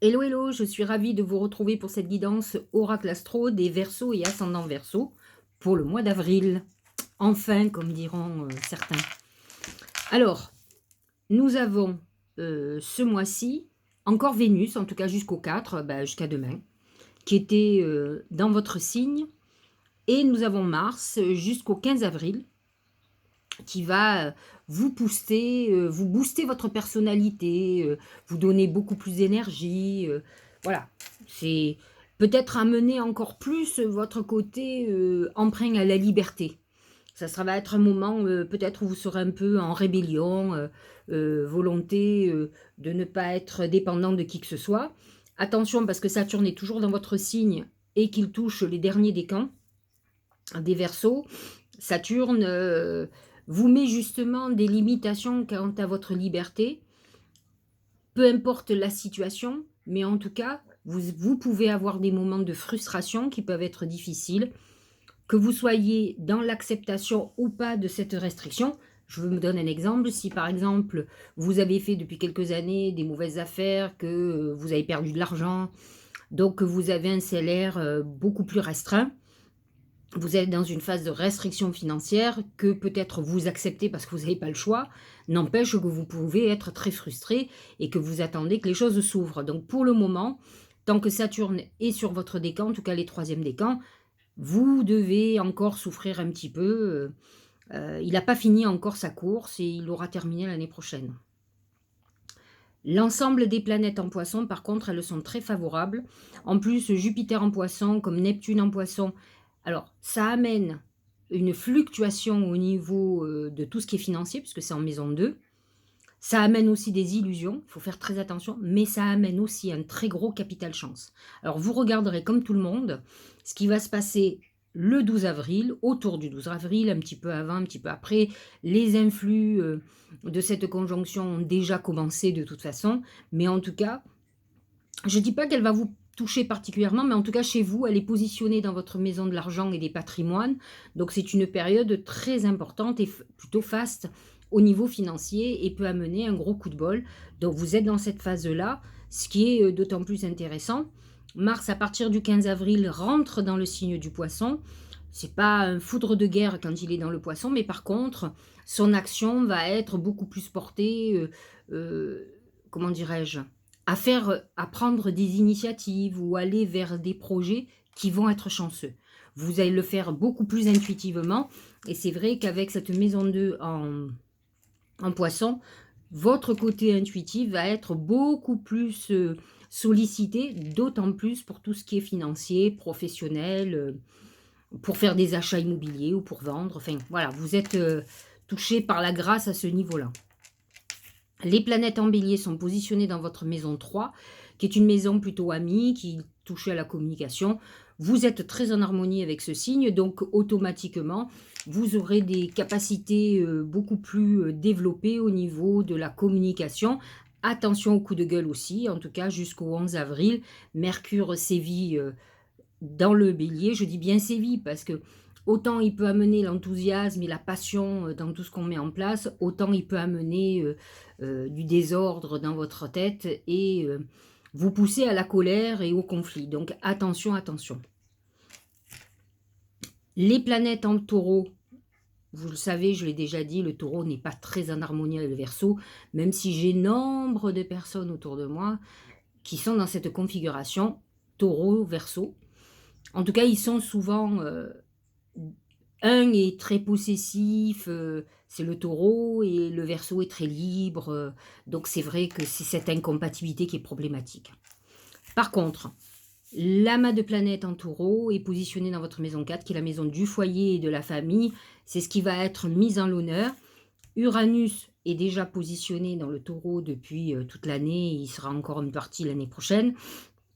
Hello, hello, je suis ravie de vous retrouver pour cette guidance Oracle Astro des Verseaux et Ascendant Verseau pour le mois d'avril. Enfin, comme diront certains. Alors, nous avons ce mois-ci encore Vénus, en tout cas jusqu'au 4, jusqu'à demain, qui était dans votre signe. Et nous avons Mars jusqu'au 15 avril, qui va vous booster votre personnalité, vous donner beaucoup plus d'énergie. Voilà, c'est peut-être amener encore plus votre côté emprunt à la liberté. Va être un moment peut-être où vous serez un peu en rébellion, volonté de ne pas être dépendant de qui que ce soit. Attention parce que Saturne est toujours dans votre signe et qu'il touche les derniers décans des Verseaux. Saturne vous met justement des limitations quant à votre liberté, peu importe la situation, mais en tout cas, vous pouvez avoir des moments de frustration qui peuvent être difficiles, que vous soyez dans l'acceptation ou pas de cette restriction. Je vous donne un exemple. Si par exemple, vous avez fait depuis quelques années des mauvaises affaires, que vous avez perdu de l'argent, donc que vous avez un salaire beaucoup plus restreint, vous êtes dans une phase de restriction financière que peut-être vous acceptez parce que vous n'avez pas le choix, n'empêche que vous pouvez être très frustré et que vous attendez que les choses s'ouvrent. Donc pour le moment, tant que Saturne est sur votre décan, en tout cas les troisièmes décans, vous devez encore souffrir un petit peu. Il n'a pas fini encore sa course et il aura terminé l'année prochaine. L'ensemble des planètes en poisson, par contre, elles sont très favorables. En plus, Jupiter en poisson, comme Neptune en poisson, alors ça amène une fluctuation au niveau de tout ce qui est financier, puisque c'est en maison 2. Ça amène aussi des illusions, il faut faire très attention, mais ça amène aussi un très gros capital chance. Alors vous regarderez comme tout le monde ce qui va se passer le 12 avril, autour du 12 avril, un petit peu avant, un petit peu après. Les influx de cette conjonction ont déjà commencé de toute façon, mais en tout cas, je ne dis pas qu'elle va vous toucher particulièrement, mais en tout cas chez vous, elle est positionnée dans votre maison de l'argent et des patrimoines. Donc c'est une période très importante et plutôt faste au niveau financier et peut amener un gros coup de bol. Donc vous êtes dans cette phase-là, ce qui est d'autant plus intéressant. Mars, à partir du 15 avril, rentre dans le signe du poisson. C'est pas un foudre de guerre quand il est dans le poisson, mais par contre, son action va être beaucoup plus portée, comment dirais-je, à prendre des initiatives ou aller vers des projets qui vont être chanceux. Vous allez le faire beaucoup plus intuitivement et c'est vrai qu'avec cette maison 2 en poisson, votre côté intuitif va être beaucoup plus sollicité, d'autant plus pour tout ce qui est financier, professionnel, pour faire des achats immobiliers ou pour vendre. Enfin, voilà, vous êtes touché par la grâce à ce niveau-là. Les planètes en bélier sont positionnées dans votre maison 3, qui est une maison plutôt amie, qui touche à la communication. Vous êtes très en harmonie avec ce signe, donc automatiquement, vous aurez des capacités beaucoup plus développées au niveau de la communication. Attention au coup de gueule aussi, en tout cas jusqu'au 11 avril. Mercure sévit dans le bélier. Je dis bien sévit parce que autant il peut amener l'enthousiasme et la passion dans tout ce qu'on met en place, autant il peut amener du désordre dans votre tête et vous pousser à la colère et au conflit. Donc attention, attention. Les planètes en taureau, vous le savez, je l'ai déjà dit, le taureau n'est pas très en harmonie avec le verseau, même si j'ai nombre de personnes autour de moi qui sont dans cette configuration, taureau, verseau. En tout cas, ils sont souvent un est très possessif, c'est le taureau et le verseau est très libre, donc c'est vrai que c'est cette incompatibilité qui est problématique. Par contre, l'amas de planètes en taureau est positionné dans votre maison 4, qui est la maison du foyer et de la famille. C'est ce qui va être mis en l'honneur. Uranus est déjà positionné dans le taureau depuis toute l'année, il sera encore une partie l'année prochaine.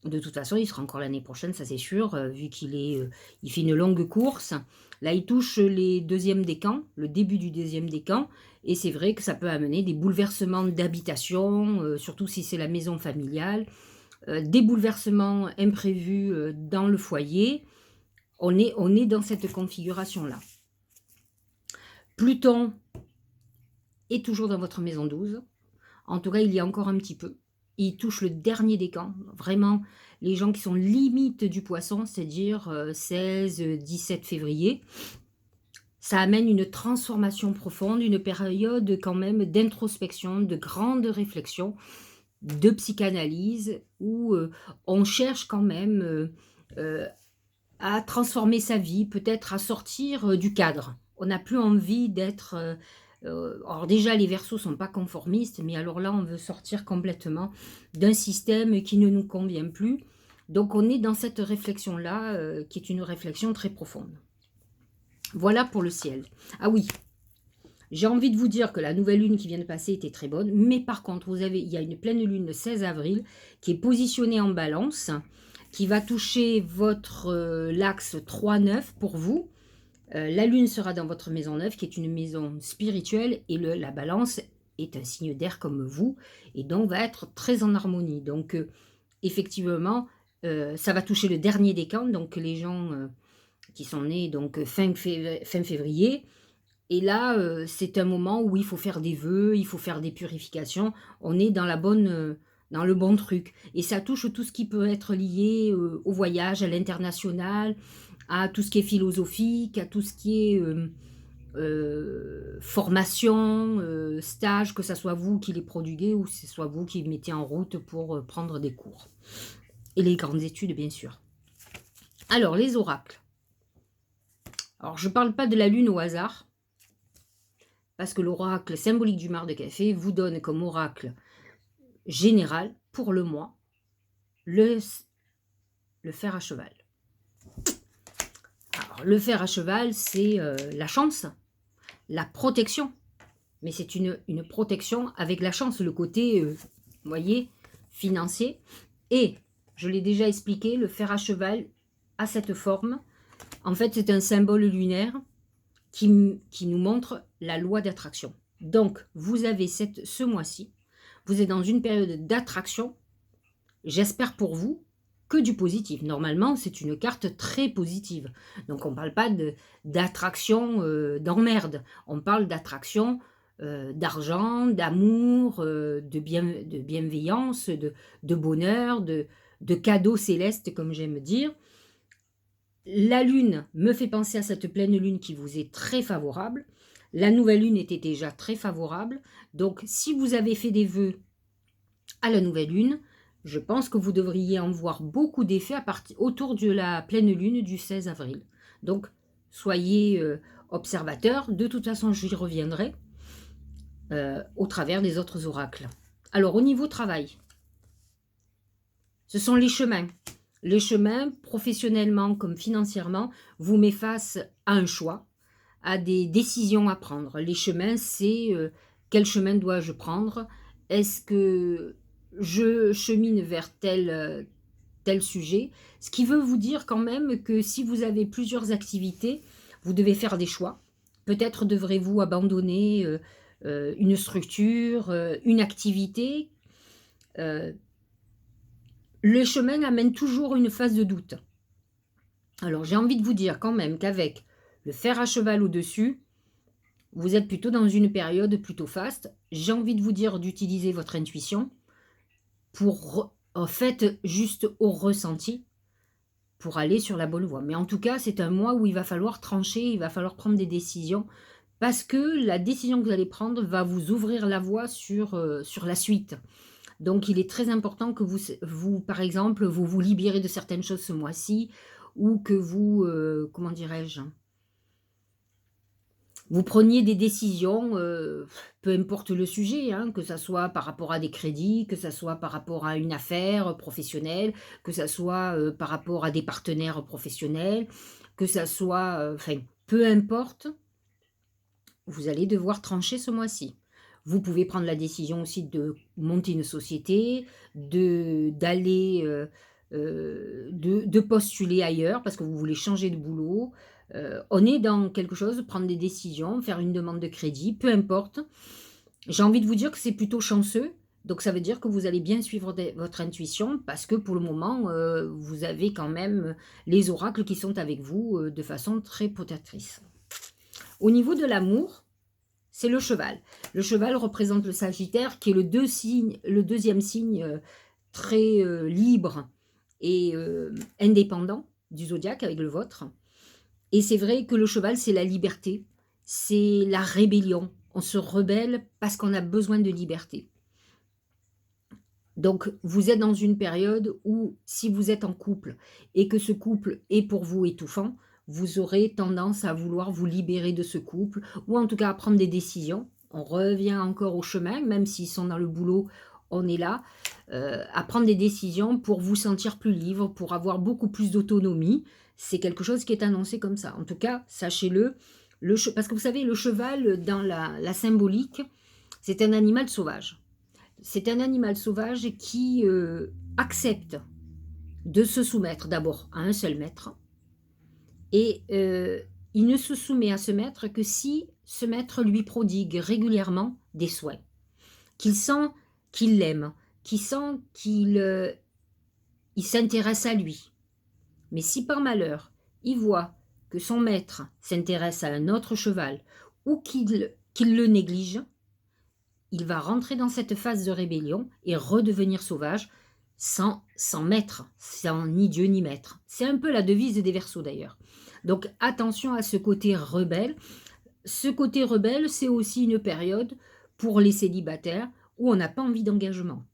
De toute façon, il sera encore l'année prochaine, ça c'est sûr, vu il fait une longue course. Là, il touche les deuxièmes décans, le début du deuxième décan, et c'est vrai que ça peut amener des bouleversements d'habitation, surtout si c'est la maison familiale, des bouleversements imprévus dans le foyer. On est dans cette configuration-là. Pluton est toujours dans votre maison 12. En tout cas, il y a encore un petit peu. il touche le dernier décan. Vraiment, les gens qui sont limite du poisson, c'est-à-dire 16-17 février, ça amène une transformation profonde, une période quand même d'introspection, de grande réflexion, de psychanalyse, où on cherche quand même euh, à transformer sa vie, peut-être à sortir du cadre. On n'a plus envie d'être... alors déjà, les Verseaux sont pas conformistes, mais alors là, on veut sortir complètement d'un système qui ne nous convient plus. Donc, on est dans cette réflexion-là, qui est une réflexion très profonde. Voilà pour le ciel. Ah oui, j'ai envie de vous dire que la nouvelle lune qui vient de passer était très bonne, mais par contre, il y a une pleine lune le 16 avril qui est positionnée en balance, qui va toucher votre l'axe 3-9 pour vous. La lune sera dans votre maison 9, qui est une maison spirituelle, et la balance est un signe d'air comme vous, et donc va être très en harmonie. Donc, effectivement, ça va toucher le dernier décan, donc les gens qui sont nés donc fin février. Et là, c'est un moment où il faut faire des vœux, il faut faire des purifications. On est dans dans le bon truc. Et ça touche tout ce qui peut être lié au voyage, à l'international, à tout ce qui est philosophique, à tout ce qui est formation, stage, que ce soit vous qui les prodiguez ou que ce soit vous qui mettez en route pour prendre des cours. Et les grandes études, bien sûr. Alors, les oracles. Alors, je ne parle pas de la lune au hasard, parce que l'oracle symbolique du mar de café vous donne comme oracle général, pour le mois, le fer à cheval. Alors, le fer à cheval, c'est la chance, la protection. Mais c'est une protection avec la chance, le côté, vous voyez, financier. Et, je l'ai déjà expliqué, le fer à cheval a cette forme. En fait, c'est un symbole lunaire qui nous montre la loi d'attraction. Donc, vous avez ce mois-ci, vous êtes dans une période d'attraction, j'espère pour vous, que du positif. Normalement, c'est une carte très positive. Donc, on ne parle pas d'attraction d'emmerde. On parle d'attraction d'argent, d'amour, de bienveillance, de bonheur, de cadeaux célestes, comme j'aime dire. La lune me fait penser à cette pleine lune qui vous est très favorable. La nouvelle lune était déjà très favorable. Donc, si vous avez fait des vœux à la nouvelle lune, je pense que vous devriez en voir beaucoup d'effets autour de la pleine lune du 16 avril. Donc, soyez observateurs. De toute façon, j'y reviendrai au travers des autres oracles. Alors, au niveau travail, ce sont les chemins. Les chemins, professionnellement comme financièrement, vous met face à un choix, à des décisions à prendre. Les chemins, c'est quel chemin dois-je prendre? Est-ce que je chemine vers tel sujet? Ce qui veut vous dire quand même que si vous avez plusieurs activités, vous devez faire des choix. Peut-être devrez-vous abandonner une structure, une activité. Le chemin amène toujours une phase de doute. Alors, j'ai envie de vous dire quand même qu'avec le fer à cheval au-dessus, vous êtes plutôt dans une période plutôt faste. J'ai envie de vous dire d'utiliser votre intuition pour, en fait, juste au ressenti, pour aller sur la bonne voie. Mais en tout cas, c'est un mois où il va falloir trancher, il va falloir prendre des décisions, parce que la décision que vous allez prendre va vous ouvrir la voie sur la suite. Donc, il est très important que vous, par exemple, vous libérez de certaines choses ce mois-ci, ou que vous, comment dirais-je, vous preniez des décisions, peu importe le sujet, hein, que ça soit par rapport à des crédits, que ça soit par rapport à une affaire professionnelle, que ça soit par rapport à des partenaires professionnels, que ça soit, enfin, peu importe, vous allez devoir trancher ce mois-ci. Vous pouvez prendre la décision aussi de monter une société, d'aller, de postuler ailleurs parce que vous voulez changer de boulot. On est dans quelque chose, prendre des décisions, faire une demande de crédit, peu importe. J'ai envie de vous dire que c'est plutôt chanceux, donc ça veut dire que vous allez bien suivre votre intuition parce que pour le moment, vous avez quand même les oracles qui sont avec vous de façon très protectrice. Au niveau de l'amour, c'est le cheval. Le cheval représente le Sagittaire, qui est le deuxième signe très libre et indépendant du zodiaque avec le vôtre. Et c'est vrai que le cheval, c'est la liberté, c'est la rébellion. On se rebelle parce qu'on a besoin de liberté. Donc, vous êtes dans une période où, si vous êtes en couple et que ce couple est pour vous étouffant, vous aurez tendance à vouloir vous libérer de ce couple ou en tout cas à prendre des décisions. On revient encore au chemin, même s'ils sont dans le boulot, on est là, à prendre des décisions pour vous sentir plus libre, pour avoir beaucoup plus d'autonomie. C'est quelque chose qui est annoncé comme ça. En tout cas, sachez-le, parce que vous savez, le cheval, dans la symbolique, c'est un animal sauvage. C'est un animal sauvage qui accepte de se soumettre d'abord à un seul maître et il ne se soumet à ce maître que si ce maître lui prodigue régulièrement des soins, qu'il sent qu'il l'aime, qu'il sent qu'il il s'intéresse à lui. Mais si par malheur, il voit que son maître s'intéresse à un autre cheval ou qu'il le néglige, il va rentrer dans cette phase de rébellion et redevenir sauvage sans maître, sans ni Dieu ni maître. C'est un peu la devise des Verseaux d'ailleurs. Donc attention à ce côté rebelle. Ce côté rebelle, c'est aussi une période pour les célibataires où on n'a pas envie d'engagement.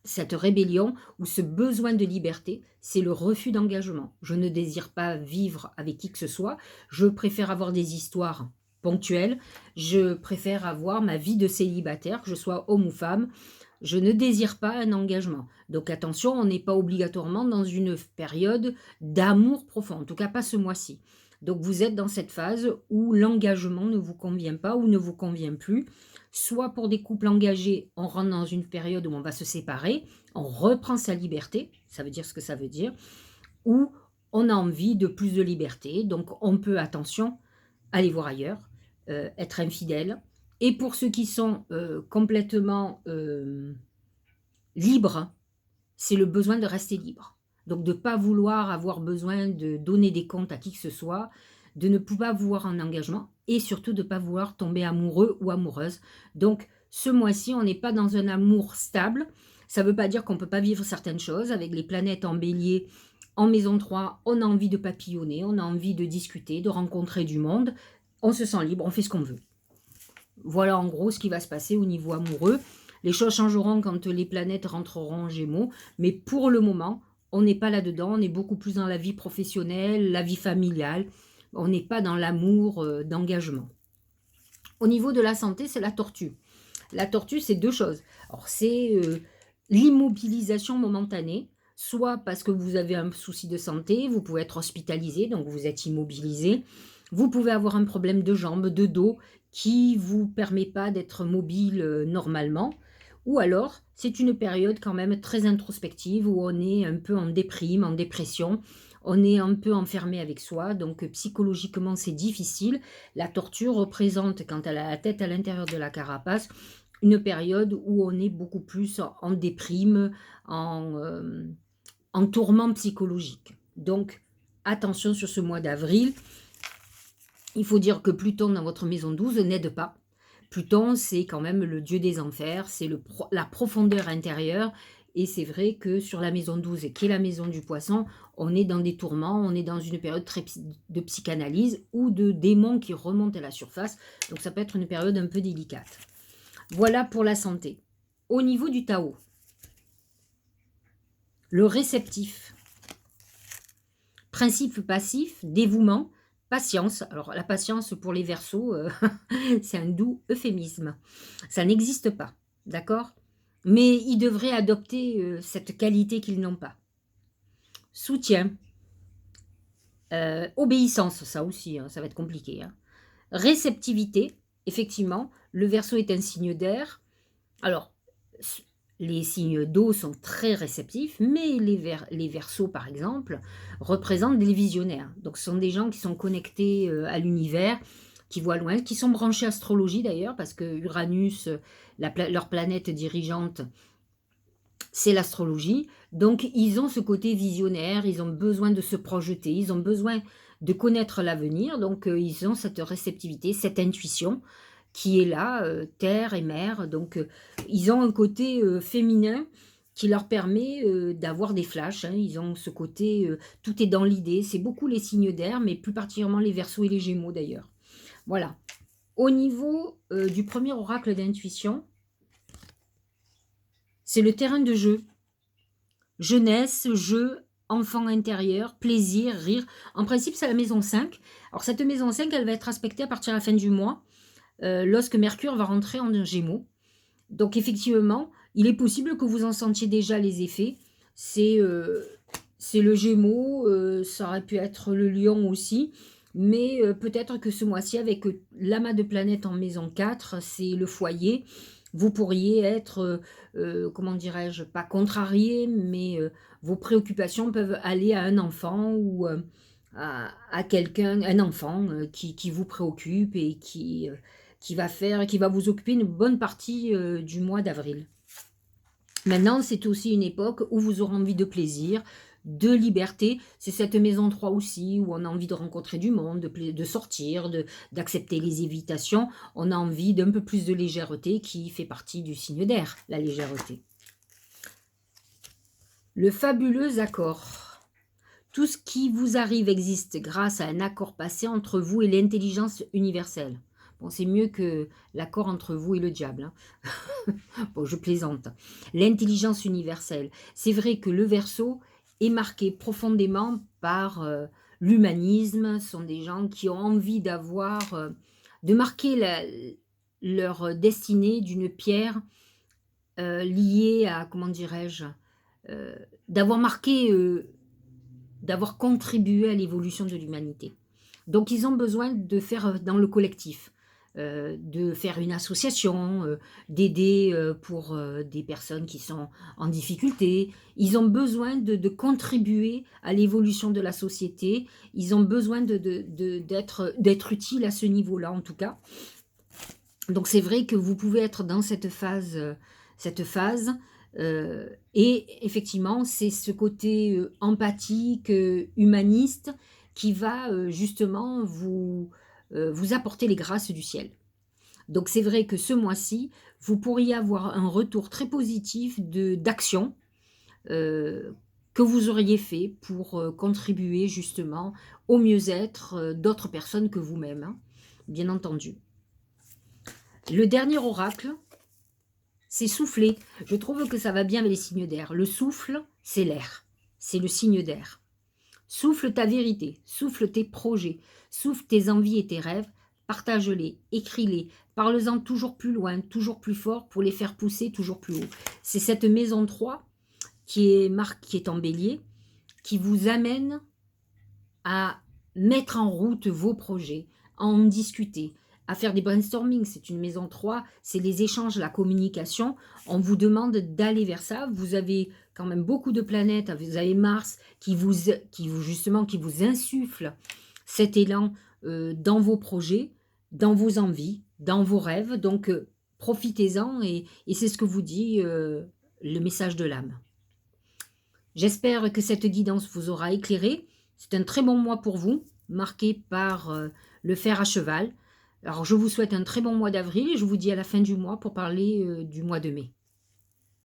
Cette rébellion ou ce besoin de liberté, c'est le refus d'engagement. Je ne désire pas vivre avec qui que ce soit, je préfère avoir des histoires ponctuelles, je préfère avoir ma vie de célibataire, que je sois homme ou femme, je ne désire pas un engagement. Donc attention, on n'est pas obligatoirement dans une période d'amour profond, en tout cas pas ce mois-ci. Donc vous êtes dans cette phase où l'engagement ne vous convient pas ou ne vous convient plus. Soit pour des couples engagés, on rentre dans une période où on va se séparer, on reprend sa liberté, ça veut dire ce que ça veut dire, ou on a envie de plus de liberté, donc on peut, attention, aller voir ailleurs, être infidèle. Et pour ceux qui sont complètement libres, c'est le besoin de rester libre. Donc de ne pas vouloir avoir besoin de donner des comptes à qui que ce soit, de ne pas vouloir un engagement et surtout de ne pas vouloir tomber amoureux ou amoureuse. Donc ce mois-ci, on n'est pas dans un amour stable. Ça ne veut pas dire qu'on ne peut pas vivre certaines choses. Avec les planètes en bélier, en maison 3, on a envie de papillonner, on a envie de discuter, de rencontrer du monde. On se sent libre, on fait ce qu'on veut. Voilà en gros ce qui va se passer au niveau amoureux. Les choses changeront quand les planètes rentreront en Gémeaux, mais pour le moment, on n'est pas là-dedans, on est beaucoup plus dans la vie professionnelle, la vie familiale, on n'est pas dans l'amour d'engagement. Au niveau de la santé, c'est la tortue. La tortue, c'est deux choses. Alors, c'est l'immobilisation momentanée, soit parce que vous avez un souci de santé, vous pouvez être hospitalisé, donc vous êtes immobilisé. Vous pouvez avoir un problème de jambes, de dos, qui ne vous permet pas d'être mobile normalement. Ou alors, c'est une période quand même très introspective où on est un peu en déprime, en dépression. On est un peu enfermé avec soi, donc psychologiquement c'est difficile. La tortue représente, quand elle a la tête à l'intérieur de la carapace, une période où on est beaucoup plus en déprime, en tourment psychologique. Donc, attention sur ce mois d'avril. Il faut dire que Pluton dans votre maison 12 n'aide pas. Pluton, c'est quand même le dieu des enfers, c'est la profondeur intérieure. Et c'est vrai que sur la maison 12, qui est la maison du poisson, on est dans des tourments, on est dans une période de psychanalyse ou de démons qui remontent à la surface. Donc ça peut être une période un peu délicate. Voilà pour la santé. Au niveau du Tao, le réceptif, principe passif, dévouement, patience. Alors la patience pour les Verseaux, c'est un doux euphémisme. Ça n'existe pas, d'accord? Mais ils devraient adopter cette qualité qu'ils n'ont pas. Soutien, obéissance, ça aussi, hein, ça va être compliqué. Hein. Réceptivité, effectivement, le Verseau est un signe d'air. Alors, les signes d'eau sont très réceptifs, mais les Verseaux, par exemple, représentent des visionnaires. Donc, ce sont des gens qui sont connectés à l'univers, qui voient loin, qui sont branchés astrologie d'ailleurs, parce que Uranus, leur planète dirigeante, c'est l'astrologie. Donc, ils ont ce côté visionnaire, ils ont besoin de se projeter, ils ont besoin de connaître l'avenir. Donc, ils ont cette réceptivité, cette intuition. qui est là, terre et mer. Donc, ils ont un côté, féminin qui leur permet, d'avoir des flashs, hein. Ils ont ce côté, tout est dans l'idée. C'est beaucoup les signes d'air, mais plus particulièrement les Verseaux et les Gémeaux d'ailleurs. Voilà. Au niveau, du premier oracle d'intuition, c'est le terrain de jeu. Jeunesse, jeu, enfant intérieur, plaisir, rire. En principe, c'est la maison 5. Alors cette maison 5, elle va être aspectée à partir de la fin du mois, lorsque Mercure va rentrer en Gémeaux. Donc effectivement, il est possible que vous en sentiez déjà les effets. C'est le Gémeaux, ça aurait pu être le Lion aussi, mais peut-être que ce mois-ci, avec l'amas de planètes en maison 4, c'est le foyer. Vous pourriez être, comment dirais-je, pas contrarié, mais vos préoccupations peuvent aller à un enfant ou à quelqu'un, un enfant qui vous préoccupe et qui va vous occuper une bonne partie du mois d'avril. Maintenant, c'est aussi une époque où vous aurez envie de plaisir, de liberté. C'est cette maison 3 aussi, où on a envie de rencontrer du monde, de sortir, d'accepter les invitations. On a envie d'un peu plus de légèreté qui fait partie du signe d'air, la légèreté. Le fabuleux accord. Tout ce qui vous arrive existe grâce à un accord passé entre vous et l'intelligence universelle. Bon, c'est mieux que l'accord entre vous et le diable, hein. Bon, je plaisante. L'intelligence universelle. C'est vrai que le Verseau est marqué profondément par l'humanisme. Ce sont des gens qui ont envie d'avoir, de marquer leur destinée d'une pierre liée à, comment dirais-je, euh, d'avoir marqué, d'avoir contribué à l'évolution de l'humanité. Donc ils ont besoin de faire dans le collectif, de faire une association, d'aider, pour, des personnes qui sont en difficulté. Ils ont besoin de contribuer à l'évolution de la société. Ils ont besoin d'être utiles à ce niveau-là, en tout cas. Donc c'est vrai que vous pouvez être dans cette phase, et effectivement, c'est ce côté, empathique, humaniste qui va, justement vous apporter les grâces du ciel. Donc c'est vrai que ce mois-ci, vous pourriez avoir un retour très positif d'action, que vous auriez fait pour, contribuer justement au mieux-être, d'autres personnes que vous-même, hein, bien entendu. Le dernier oracle, c'est souffler. Je trouve que ça va bien avec les signes d'air. Le souffle, c'est l'air. C'est le signe d'air. Souffle ta vérité, souffle tes projets, souffle tes envies et tes rêves, partage-les, écris-les, parle-en toujours plus loin, toujours plus fort pour les faire pousser toujours plus haut. C'est cette maison 3 qui est en bélier, qui vous amène à mettre en route vos projets, à en discuter, à faire des brainstorming. C'est une maison 3, c'est les échanges, la communication. On vous demande d'aller vers ça. Vous avez quand même beaucoup de planètes. Vous avez Mars justement, qui vous insuffle cet élan dans vos projets, dans vos envies, dans vos rêves. Donc, profitez-en et c'est ce que vous dit le message de l'âme. J'espère que cette guidance vous aura éclairé. C'est un très bon mois pour vous, marqué par le fer à cheval. Alors, je vous souhaite un très bon mois d'avril et je vous dis à la fin du mois pour parler du mois de mai.